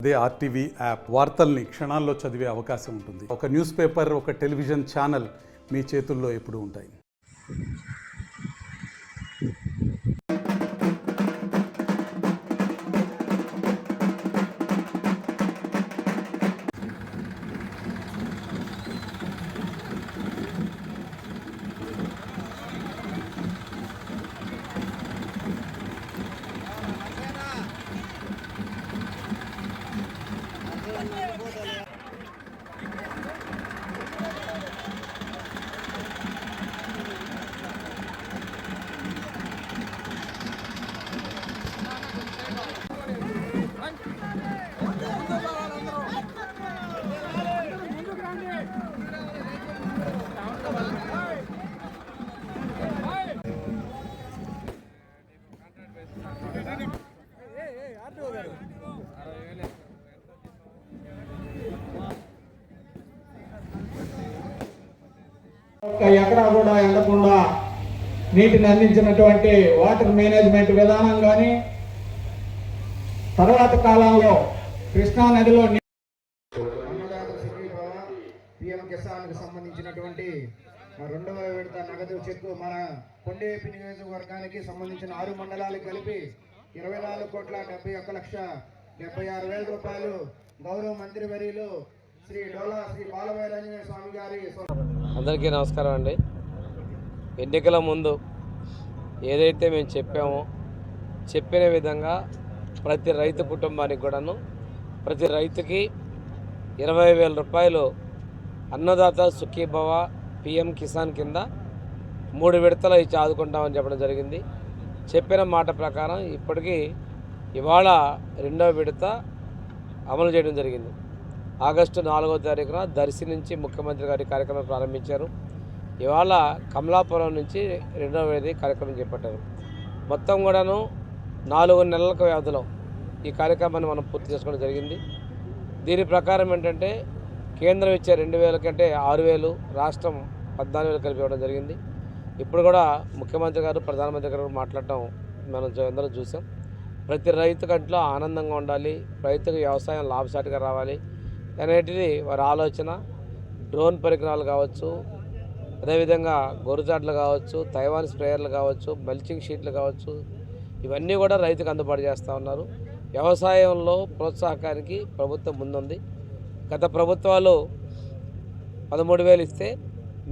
అదే RTV app వార్తల్ని క్షణాల్లో చదివే అవకాశం ఉంటుంది. ఒక న్యూస్ పేపర్, ఒక టెలివిజన్ ఛానల్ మీ చేతుల్లో ఎప్పుడూ ఉంటాయి. ఎక్కడా కూడా ఎండకుండా నీటిని అందించినటువంటి వాటర్ మేనేజ్మెంట్ విధానం కానీ, తర్వాత కాలంలో కృష్ణా నదిలో పిఎం కిసాన్కి సంబంధించినటువంటి 2వ విడత నగదు చెక్కు మన కొండేపి నియోజకవర్గానికి సంబంధించిన 6 మండలాలకు కలిపి 24,71,76,000 రూపాయలు గౌరవ మంత్రి వర్యులు శ్రీ డోలా శ్రీ బాలవీరాంజనేయ స్వామి గారి. అందరికీ నమస్కారం అండి. ఎన్నికల ముందు ఏదైతే మేము చెప్పామో చెప్పిన విధంగా ప్రతి రైతు కుటుంబానికి కూడాను ప్రతి రైతుకి 20,000 రూపాయలు అన్నదాత సుఖీభవ పిఎం కిసాన్ కింద 3 విడతలు ఇచ్చి ఆదుకుంటామని చెప్పడం జరిగింది. చెప్పిన మాట ప్రకారం ఇప్పటికీ ఇవాళ 2వ విడత అమలు చేయడం జరిగింది. ఆగస్టు 4వ తారీఖున దర్శి నుంచి ముఖ్యమంత్రి గారి కార్యక్రమం ప్రారంభించారు. ఇవాళ కమలాపురం నుంచి 2వ విడత కార్యక్రమం చేపట్టారు. మొత్తం కూడాను 4 నెలల వ్యవధిలో ఈ కార్యక్రమాన్ని మనం పూర్తి చేసుకోవడం జరిగింది. దీని ప్రకారం ఏంటంటే కేంద్రం ఇచ్చే 2,000 కంటే 6,000, రాష్ట్రం 14,000 కలిపి ఇవ్వడం జరిగింది. ఇప్పుడు కూడా ముఖ్యమంత్రి గారు ప్రధానమంత్రి గారు మాట్లాడటం మనం అందరం చూసాం. ప్రతి రైతు కంట్లో ఆనందంగా ఉండాలి, రైతుకు వ్యవసాయం లాభసాటిగా రావాలి అనేటిది వారి ఆలోచన. డ్రోన్ పరికరాలు కావచ్చు, అదేవిధంగా గొర్రెజాడ్లు కావచ్చు, తైవాన్ స్ప్రేయర్లు కావచ్చు, మల్చింగ్ షీట్లు కావచ్చు, ఇవన్నీ కూడా రైతుకు అందుబాటు చేస్తూ ఉన్నారు. వ్యవసాయంలో ప్రోత్సాహకానికి ప్రభుత్వం ముందుంది. గత ప్రభుత్వాలు 13,000 ఇస్తే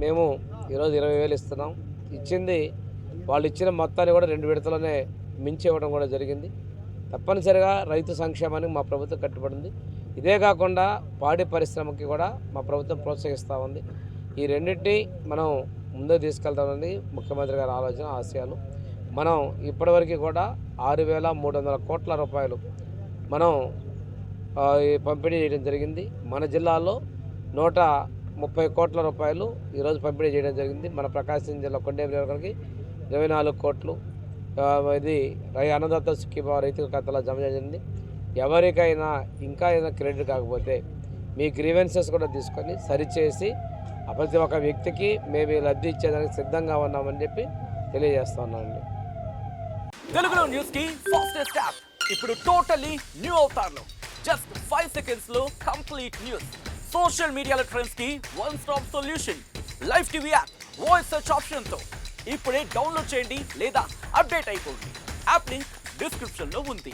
మేము ఈరోజు 20,000 ఇస్తున్నాం. ఇచ్చింది వాళ్ళు ఇచ్చిన మొత్తాన్ని కూడా 2 విడతలోనే మించి ఇవ్వడం కూడా జరిగింది. తప్పనిసరిగా రైతు సంక్షేమానికి మా ప్రభుత్వం కట్టుబడింది. ఇదే కాకుండా పాడి పరిశ్రమకి కూడా మా ప్రభుత్వం ప్రోత్సహిస్తూ ఉంది. ఈ రెండింటినీ మనం ముందుకు తీసుకెళ్తామని ముఖ్యమంత్రి గారి ఆలోచన, ఆశయాలు. మనం ఇప్పటివరకు కూడా 6,300 కోట్ల రూపాయలు మనం పంపిణీ చేయడం జరిగింది. మన జిల్లాలో 130 కోట్ల రూపాయలు ఈరోజు పంపిణీ చేయడం జరిగింది. మన ప్రకాశం జిల్లా కొండేపి నియోజకవర్గానికి 24 కోట్లు ఇది అన్నదాత సుఖీభావ రైతుల ఖాతాలో జమ చేసింది. ఎవరికైనా ఇంకా ఏదైనా క్రెడిట్ కాకపోతే మీ గ్రీవెన్సెస్ కూడా తీసుకొని సరిచేసి ప్రతి ఒక్క వ్యక్తికి మేము లబ్ధి ఇచ్చేదానికి సిద్ధంగా ఉన్నామని చెప్పి తెలియజేస్తా ఉన్నామండి. తెలుగులో న్యూస్ కి ఫాస్టెస్ట్ యాప్ ఇప్పుడు టోటల్లీ న్యూ అవతార్లో జస్ట్ 5 సెకండ్స్ లో కంప్లీట్ న్యూస్. సోషల్ మీడియాలో ట్రెండ్స్ కి one stop solution. Live TV app voice search option తో ఇప్పుడే డౌన్లోడ్ చేయండి లేదా అప్డేట్ అయిపోండి. యాప్ లింక్ డిస్క్రిప్షన్ లో ఉంది.